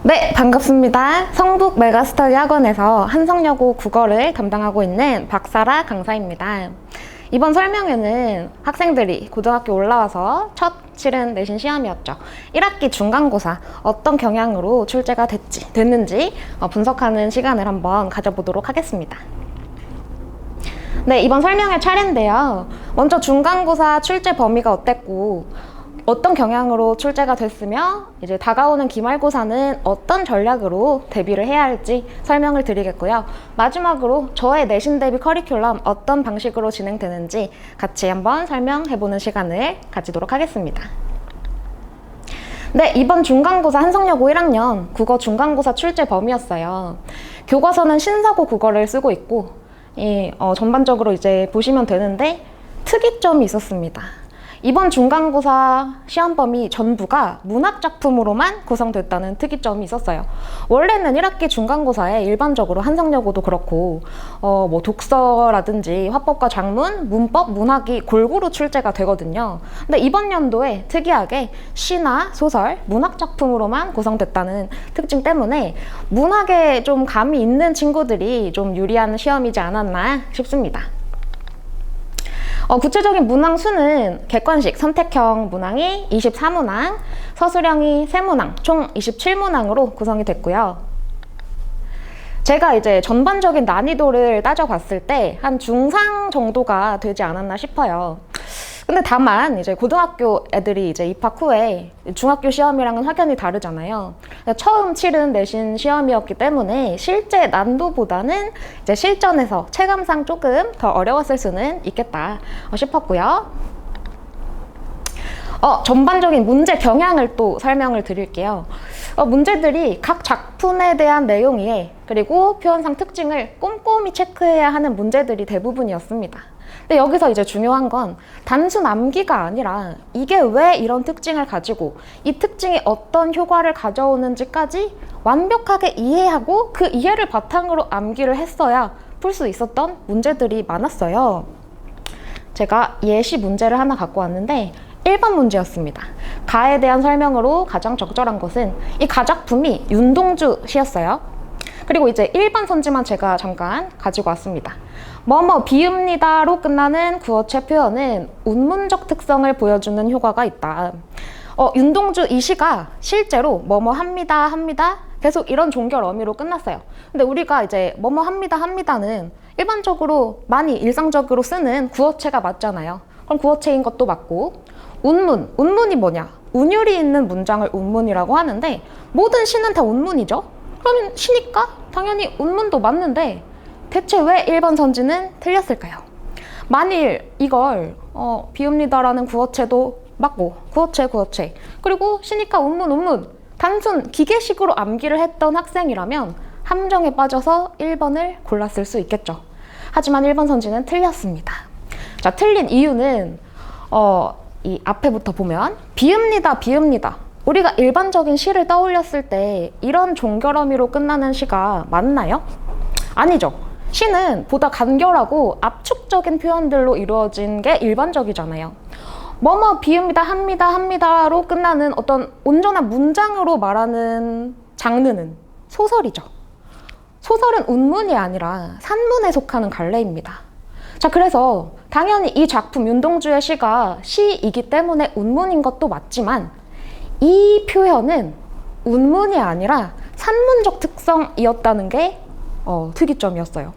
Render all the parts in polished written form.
네, 반갑습니다. 성북 메가스터디 학원에서 한성여고 국어를 담당하고 있는 박사라 강사입니다. 이번 설명회는 학생들이 고등학교 올라와서 첫 치른 내신 시험이었죠. 1학기 중간고사 어떤 경향으로 출제가 됐는지 분석하는 시간을 한번 가져보도록 하겠습니다. 네, 이번 설명회 차례인데요. 먼저 중간고사 출제 범위가 어땠고 어떤 경향으로 출제가 됐으며 이제 다가오는 기말고사는 어떤 전략으로 대비를 해야 할지 설명을 드리겠고요. 마지막으로 저의 내신 대비 커리큘럼 어떤 방식으로 진행되는지 같이 한번 설명해보는 시간을 가지도록 하겠습니다. 네, 이번 중간고사 한성여고 1학년 국어 중간고사 출제 범위였어요. 교과서는 신사고 국어를 쓰고 있고 전반적으로 이제 보시면 되는데 특이점이 있었습니다. 이번 중간고사 시험 범위 전부가 문학작품으로만 구성됐다는 특이점이 있었어요. 원래는 1학기 중간고사에 일반적으로 한성여고도 그렇고 독서라든지 화법과 작문, 문법, 문학이 골고루 출제가 되거든요. 근데 이번 연도에 특이하게 시나 소설, 문학작품으로만 구성됐다는 특징 때문에 문학에 좀 감이 있는 친구들이 좀 유리한 시험이지 않았나 싶습니다. 구체적인 문항 수는 객관식 선택형 문항이 24문항, 서술형이 3문항, 총 27문항으로 구성이 됐고요. 제가 이제 전반적인 난이도를 따져봤을 때 한 중상 정도가 되지 않았나 싶어요. 근데 다만 이제 고등학교 애들이 이제 입학 후에 중학교 시험이랑은 확연히 다르잖아요. 처음 치른 내신 시험이었기 때문에 실제 난도보다는 이제 실전에서 체감상 조금 더 어려웠을 수는 있겠다 싶었고요. 전반적인 문제 경향을 또 설명을 드릴게요. 문제들이 각 작품에 대한 내용 이해 그리고 표현상 특징을 꼼꼼히 체크해야 하는 문제들이 대부분이었습니다. 근데 여기서 이제 중요한 건 단순 암기가 아니라 이게 왜 이런 특징을 가지고 이 특징이 어떤 효과를 가져오는지까지 완벽하게 이해하고 그 이해를 바탕으로 암기를 했어야 풀 수 있었던 문제들이 많았어요. 제가 예시 문제를 하나 갖고 왔는데 1번 문제였습니다. 가에 대한 설명으로 가장 적절한 것은 이 가작품이 윤동주 시였어요. 그리고 이제 1번 선지만 제가 잠깐 가지고 왔습니다. 뭐뭐 비읍니다로 끝나는 구어체 표현은 운문적 특성을 보여주는 효과가 있다. 윤동주 이 시가 실제로 뭐뭐 합니다 계속 이런 종결 어미로 끝났어요. 근데 우리가 이제 뭐뭐 합니다는 일반적으로 많이 일상적으로 쓰는 구어체가 맞잖아요. 그럼 구어체인 것도 맞고 운문이 뭐냐? 운율이 있는 문장을 운문이라고 하는데 모든 시는 다 운문이죠? 그러면 시니까 당연히 운문도 맞는데 대체 왜 1번 선지는 틀렸을까요? 만일 이걸 비읍니다라는 구어체도 맞고 구어체 그리고 시니까 운문 단순 기계식으로 암기를 했던 학생이라면 함정에 빠져서 1번을 골랐을 수 있겠죠. 하지만 1번 선지는 틀렸습니다. 자, 틀린 이유는 이 앞에부터 보면 비읍니다 우리가 일반적인 시를 떠올렸을 때 이런 종결어미로 끝나는 시가 맞나요? 아니죠. 시는 보다 간결하고 압축적인 표현들로 이루어진 게 일반적이잖아요. 뭐뭐 비읍니다 합니다로 끝나는 어떤 온전한 문장으로 말하는 장르는 소설이죠. 소설은 운문이 아니라 산문에 속하는 갈래입니다. 자, 그래서 당연히 이 작품 윤동주의 시가 시이기 때문에 운문인 것도 맞지만 이 표현은 운문이 아니라 산문적 특성이었다는 게 특이점이었어요.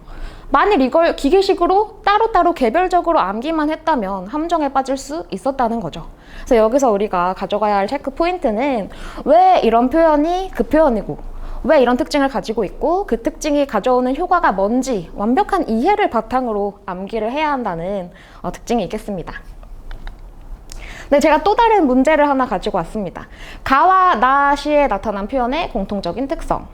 만일 이걸 기계식으로 따로따로 개별적으로 암기만 했다면 함정에 빠질 수 있었다는 거죠. 그래서 여기서 우리가 가져가야 할 체크 포인트는 왜 이런 표현이 그 표현이고 왜 이런 특징을 가지고 있고 그 특징이 가져오는 효과가 뭔지 완벽한 이해를 바탕으로 암기를 해야 한다는 특징이 있겠습니다. 네, 제가 또 다른 문제를 하나 가지고 왔습니다. 가와 나 시에 나타난 표현의 공통적인 특성.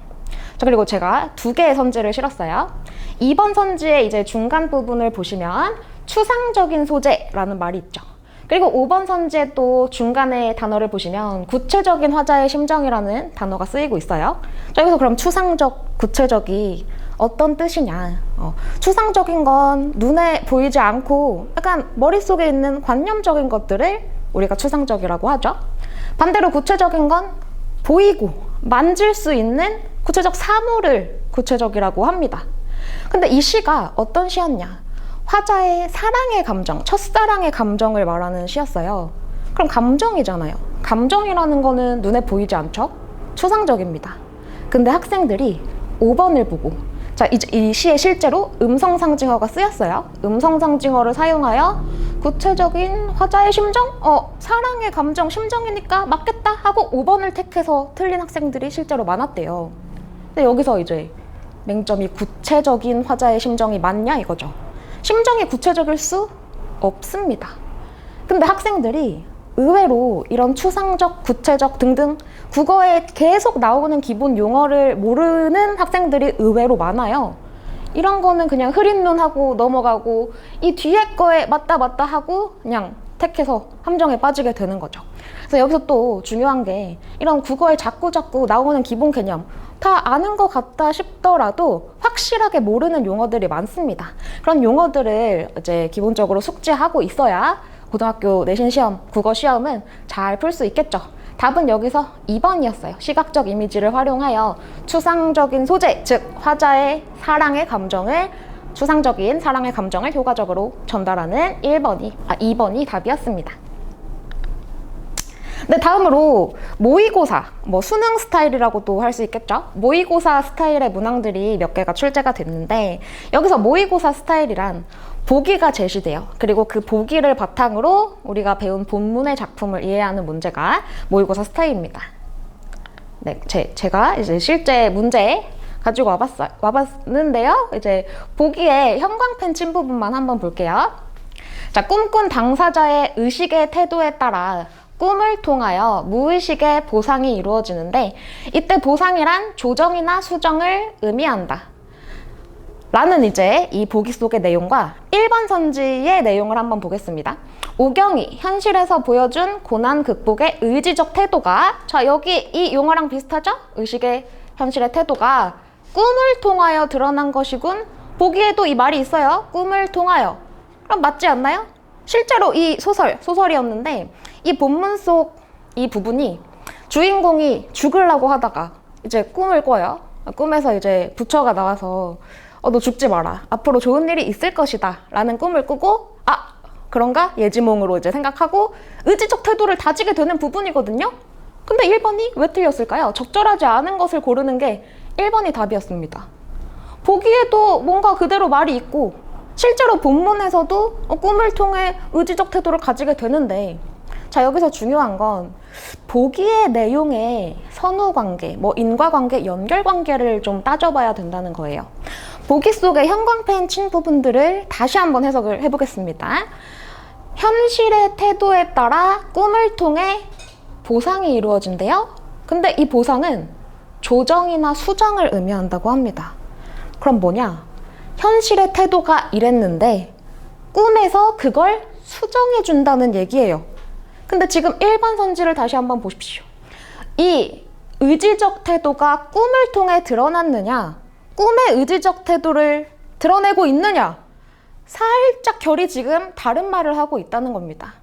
자, 그리고 제가 2개의 선지를 실었어요. 2번 선지의 이제 중간 부분을 보시면 추상적인 소재라는 말이 있죠. 그리고 5번 선지의 또 중간의 단어를 보시면 구체적인 화자의 심정이라는 단어가 쓰이고 있어요. 자, 여기서 그럼 추상적, 구체적이 어떤 뜻이냐? 추상적인 건 눈에 보이지 않고 약간 머릿속에 있는 관념적인 것들을 우리가 추상적이라고 하죠. 반대로 구체적인 건 보이고 만질 수 있는 구체적 사물을 구체적이라고 합니다. 근데 이 시가 어떤 시였냐? 화자의 사랑의 감정, 첫사랑의 감정을 말하는 시였어요. 그럼 감정이잖아요. 감정이라는 거는 눈에 보이지 않죠? 추상적입니다. 근데 학생들이 5번을 보고, 자, 이제 이 시에 실제로 음성상징어가 쓰였어요. 음성상징어를 사용하여 구체적인 화자의 심정? 사랑의 감정, 심정이니까 맞겠다 하고 5번을 택해서 틀린 학생들이 실제로 많았대요. 근데 여기서 이제 맹점이 구체적인 화자의 심정이 맞냐 이거죠. 심정이 구체적일 수 없습니다. 근데 학생들이 의외로 이런 추상적, 구체적 등등 국어에 계속 나오는 기본 용어를 모르는 학생들이 의외로 많아요. 이런 거는 그냥 흐린 눈 하고 넘어가고 이 뒤에 거에 맞다 하고 그냥 택해서 함정에 빠지게 되는 거죠. 그래서 여기서 또 중요한 게 이런 국어에 자꾸 나오는 기본 개념 다 아는 것 같다 싶더라도 확실하게 모르는 용어들이 많습니다. 그런 용어들을 이제 기본적으로 숙지하고 있어야 고등학교 내신 시험, 국어 시험은 잘 풀 수 있겠죠. 답은 여기서 2번이었어요. 시각적 이미지를 활용하여 추상적인 소재, 즉 화자의 사랑의 감정을 추상적인 사랑의 감정을 효과적으로 전달하는 2번이 답이었습니다. 네, 다음으로 모의고사, 수능 스타일이라고도 할 수 있겠죠. 모의고사 스타일의 문항들이 몇 개가 출제가 됐는데 여기서 모의고사 스타일이란 보기가 제시돼요. 그리고 그 보기를 바탕으로 우리가 배운 본문의 작품을 이해하는 문제가 모의고사 스타일입니다. 네, 제가 이제 실제 문제 가지고 와봤는데요. 이제 보기에 형광펜 친 부분만 한번 볼게요. 자, 꿈꾼 당사자의 의식의 태도에 따라 꿈을 통하여 무의식의 보상이 이루어지는데 이때 보상이란 조정이나 수정을 의미한다. 라는 이제 이 보기 속의 내용과 1번 선지의 내용을 한번 보겠습니다. 오경이 현실에서 보여준 고난 극복의 의지적 태도가, 자, 여기 이 용어랑 비슷하죠? 의식의 현실의 태도가 꿈을 통하여 드러난 것이군. 보기에도 이 말이 있어요. 꿈을 통하여. 그럼 맞지 않나요? 실제로 이 소설이었는데 이 본문 속 이 부분이 주인공이 죽으려고 하다가 이제 꿈을 꿔요. 꿈에서 이제 부처가 나와서 너 죽지 마라. 앞으로 좋은 일이 있을 것이다. 라는 꿈을 꾸고 그런가? 예지몽으로 이제 생각하고 의지적 태도를 다지게 되는 부분이거든요. 근데 1번이 왜 틀렸을까요? 적절하지 않은 것을 고르는 게 1번이 답이었습니다. 보기에도 뭔가 그대로 말이 있고 실제로 본문에서도 꿈을 통해 의지적 태도를 가지게 되는데, 자, 여기서 중요한 건 보기의 내용에 선후관계, 인과관계, 연결관계를 좀 따져봐야 된다는 거예요. 보기 속에 형광펜 친 부분들을 다시 한번 해석을 해보겠습니다. 현실의 태도에 따라 꿈을 통해 보상이 이루어진대요. 근데 이 보상은 조정이나 수정을 의미한다고 합니다. 그럼 뭐냐? 현실의 태도가 이랬는데 꿈에서 그걸 수정해준다는 얘기예요. 근데 지금 1번 선지를 다시 한번 보십시오. 이 의지적 태도가 꿈을 통해 드러났느냐, 꿈의 의지적 태도를 드러내고 있느냐, 살짝 결이 지금 다른 말을 하고 있다는 겁니다.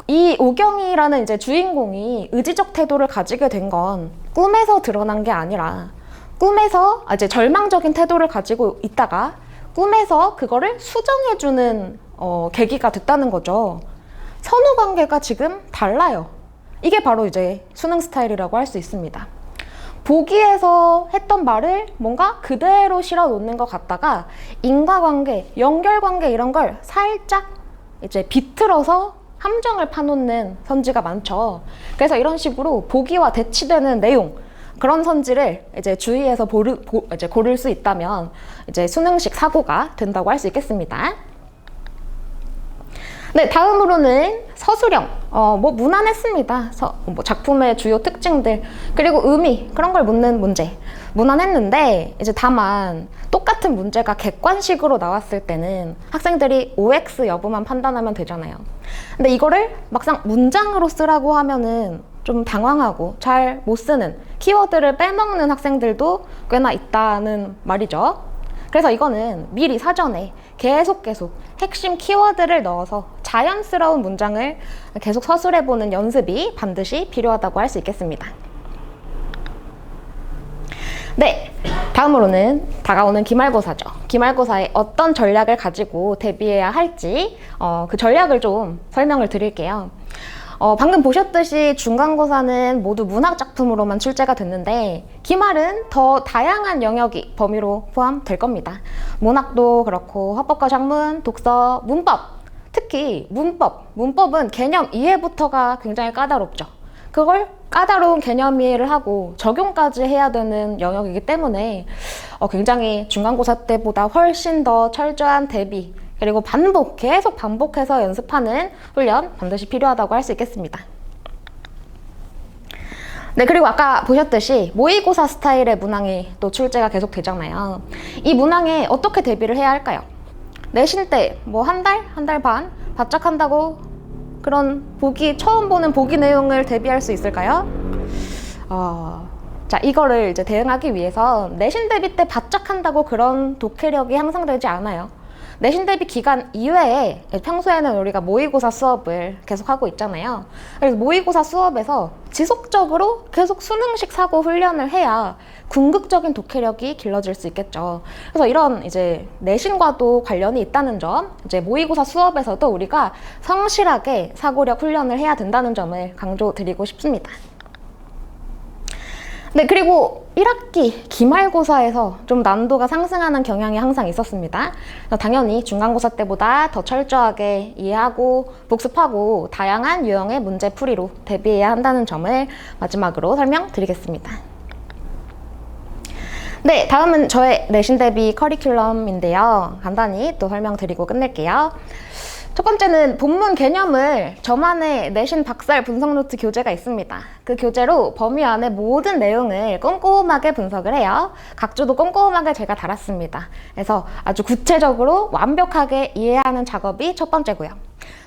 이 오경이라는 이제 주인공이 의지적 태도를 가지게 된 건 꿈에서 드러난 게 아니라 꿈에서 이제 절망적인 태도를 가지고 있다가 꿈에서 그거를 수정해주는 계기가 됐다는 거죠. 선후관계가 지금 달라요. 이게 바로 이제 수능 스타일이라고 할 수 있습니다. 보기에서 했던 말을 뭔가 그대로 실어 놓는 것 같다가 인과관계, 연결관계 이런 걸 살짝 이제 비틀어서 함정을 파놓는 선지가 많죠. 그래서 이런 식으로 보기와 대치되는 내용, 그런 선지를 이제 주의해서 이제 고를 수 있다면 이제 수능식 사고가 된다고 할 수 있겠습니다. 네, 다음으로는 서술형, 무난했습니다. 작품의 주요 특징들, 그리고 의미, 그런 걸 묻는 문제. 무난했는데, 이제 다만, 똑같은 문제가 객관식으로 나왔을 때는 학생들이 OX 여부만 판단하면 되잖아요. 근데 이거를 막상 문장으로 쓰라고 하면은 좀 당황하고 잘 못 쓰는, 키워드를 빼먹는 학생들도 꽤나 있다는 말이죠. 그래서 이거는 미리 사전에 계속 핵심 키워드를 넣어서 자연스러운 문장을 계속 서술해보는 연습이 반드시 필요하다고 할 수 있겠습니다. 네, 다음으로는 다가오는 기말고사죠. 기말고사에 어떤 전략을 가지고 대비해야 할지 그 전략을 좀 설명을 드릴게요. 방금 보셨듯이 중간고사는 모두 문학작품으로만 출제가 됐는데 기말은 더 다양한 영역이 범위로 포함될 겁니다. 문학도 그렇고 화법과 작문, 독서, 문법, 특히 문법은 개념 이해부터가 굉장히 까다롭죠. 그걸 까다로운 개념 이해를 하고 적용까지 해야 되는 영역이기 때문에 굉장히 중간고사 때보다 훨씬 더 철저한 대비 그리고 계속 반복해서 연습하는 훈련 반드시 필요하다고 할 수 있겠습니다. 네, 그리고 아까 보셨듯이 모의고사 스타일의 문항이 또 출제가 계속 되잖아요. 이 문항에 어떻게 대비를 해야 할까요? 내신 때 뭐 한 달 반 바짝 한다고 그런 처음 보는 보기 내용을 대비할 수 있을까요? 자, 이거를 이제 대응하기 위해서 내신 대비 때 바짝 한다고 그런 독해력이 향상되지 않아요. 내신 대비 기간 이외에 평소에는 우리가 모의고사 수업을 계속 하고 있잖아요. 그래서 모의고사 수업에서 지속적으로 계속 수능식 사고 훈련을 해야 궁극적인 독해력이 길러질 수 있겠죠. 그래서 이런 이제 내신과도 관련이 있다는 점, 이제 모의고사 수업에서도 우리가 성실하게 사고력 훈련을 해야 된다는 점을 강조드리고 싶습니다. 네, 그리고 1학기 기말고사에서 좀 난도가 상승하는 경향이 항상 있었습니다. 당연히 중간고사 때보다 더 철저하게 이해하고 복습하고 다양한 유형의 문제풀이로 대비해야 한다는 점을 마지막으로 설명드리겠습니다. 네, 다음은 저의 내신 대비 커리큘럼인데요. 간단히 또 설명드리고 끝낼게요. 첫 번째는 본문 개념을 저만의 내신 박살 분석 노트 교재가 있습니다. 그 교재로 범위 안에 모든 내용을 꼼꼼하게 분석을 해요. 각조도 꼼꼼하게 제가 달았습니다. 그래서 아주 구체적으로 완벽하게 이해하는 작업이 첫 번째고요.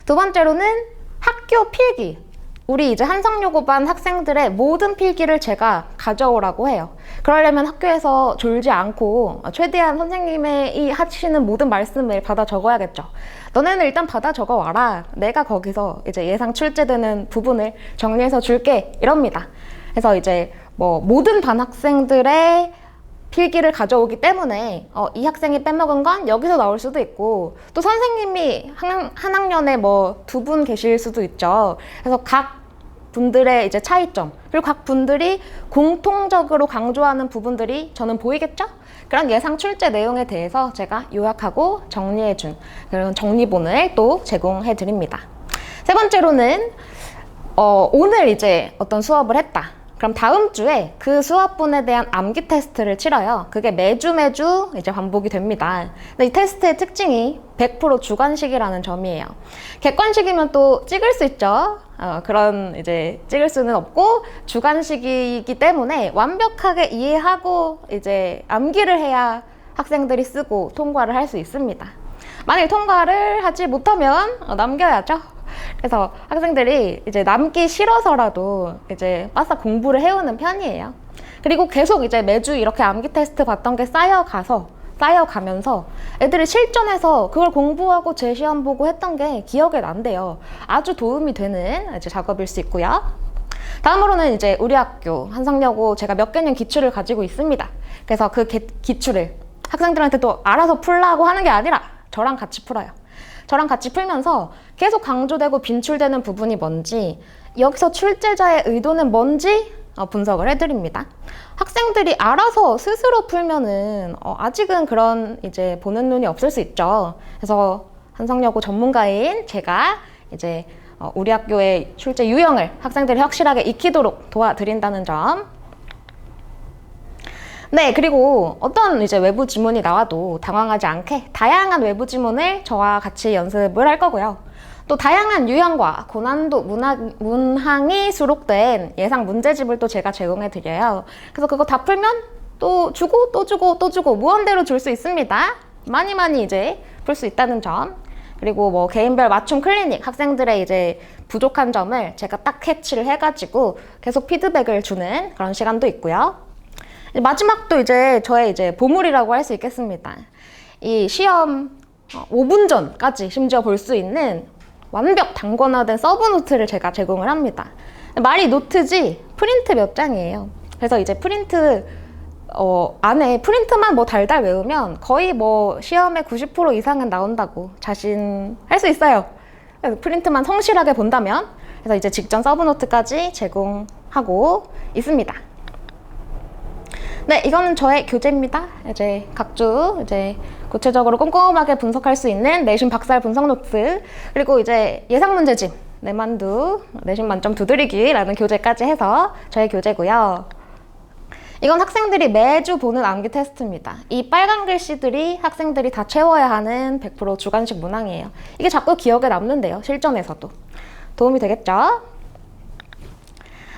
두 번째로는 학교 필기. 우리 이제 한성여고반 학생들의 모든 필기를 제가 가져오라고 해요. 그러려면 학교에서 졸지 않고 최대한 선생님의 이 하시는 모든 말씀을 받아 적어야겠죠. 너네는 일단 받아 적어 와라. 내가 거기서 이제 예상 출제되는 부분을 정리해서 줄게. 이럽니다. 그래서 이제 뭐 모든 반 학생들의 필기를 가져오기 때문에 이 학생이 빼먹은 건 여기서 나올 수도 있고 또 선생님이 한 학년에 뭐 2분 계실 수도 있죠. 그래서 각 분들의 이제 차이점 그리고 각 분들이 공통적으로 강조하는 부분들이 저는 보이겠죠? 그런 예상 출제 내용에 대해서 제가 요약하고 정리해준 그런 정리본을 또 제공해 드립니다. 세 번째로는 오늘 이제 어떤 수업을 했다. 그럼 다음 주에 그 수업분에 대한 암기 테스트를 치러요. 그게 매주 이제 반복이 됩니다. 근데 이 테스트의 특징이 100% 주관식이라는 점이에요. 객관식이면 또 찍을 수 있죠. 그런 이제 찍을 수는 없고 주관식이기 때문에 완벽하게 이해하고 이제 암기를 해야 학생들이 쓰고 통과를 할 수 있습니다. 만약에 통과를 하지 못하면 남겨야죠. 그래서 학생들이 이제 남기 싫어서라도 이제 바싹 공부를 해오는 편이에요. 그리고 계속 이제 매주 이렇게 암기 테스트 봤던 게 쌓여가면서 애들이 실전에서 그걸 공부하고 제시험 보고 했던 게 기억에 난대요. 아주 도움이 되는 이제 작업일 수 있고요. 다음으로는 이제 우리 학교 한성여고 제가 몇 개년 기출을 가지고 있습니다. 그래서 그 기출을 학생들한테 또 알아서 풀라고 하는 게 아니라 저랑 같이 풀어요. 저랑 같이 풀면서 계속 강조되고 빈출되는 부분이 뭔지, 여기서 출제자의 의도는 뭔지 분석을 해드립니다. 학생들이 알아서 스스로 풀면은 아직은 그런 이제 보는 눈이 없을 수 있죠. 그래서 한성여고 전문가인 제가 이제 우리 학교의 출제 유형을 학생들이 확실하게 익히도록 도와드린다는 점. 네, 그리고 어떤 이제 외부 지문이 나와도 당황하지 않게 다양한 외부 지문을 저와 같이 연습을 할 거고요. 또 다양한 유형과 고난도 문항이 수록된 예상 문제집을 또 제가 제공해 드려요. 그래서 그거 다 풀면 또 주고 또 주고 또 주고 무한대로 줄 수 있습니다. 많이 이제 풀 수 있다는 점. 그리고 뭐 개인별 맞춤 클리닉, 학생들의 이제 부족한 점을 제가 딱 캐치를 해가지고 계속 피드백을 주는 그런 시간도 있고요. 마지막도 이제 저의 이제 보물이라고 할 수 있겠습니다. 이 시험 5분 전까지 심지어 볼 수 있는 완벽 단권화된 서브노트를 제가 제공을 합니다. 말이 노트지 프린트 몇 장이에요. 그래서 이제 프린트 안에 프린트만 뭐 달달 외우면 거의 뭐 시험에 90% 이상은 나온다고 자신할 수 있어요. 그래서 프린트만 성실하게 본다면. 그래서 이제 직전 서브노트까지 제공하고 있습니다. 네, 이거는 저의 교재입니다. 이제 각주 이제 구체적으로 꼼꼼하게 분석할 수 있는 내신 박살 분석 노트, 그리고 이제 예상 문제집 내만두 내신 만점 두드리기라는 교재까지 해서 저의 교재고요. 이건 학생들이 매주 보는 암기 테스트입니다. 이 빨간 글씨들이 학생들이 다 채워야 하는 100% 주관식 문항이에요. 이게 자꾸 기억에 남는데요. 실전에서도. 도움이 되겠죠?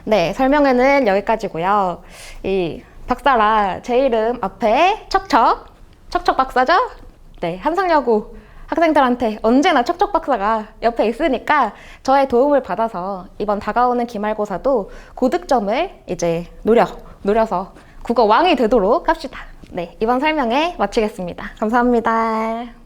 네, 설명회는 여기까지고요. 이 박사라 제 이름 앞에 척척 박사죠? 네, 한상여고 학생들한테 언제나 척척 박사가 옆에 있으니까 저의 도움을 받아서 이번 다가오는 기말고사도 고득점을 이제 노려서 국어 왕이 되도록 합시다. 네, 이번 설명회 마치겠습니다. 감사합니다.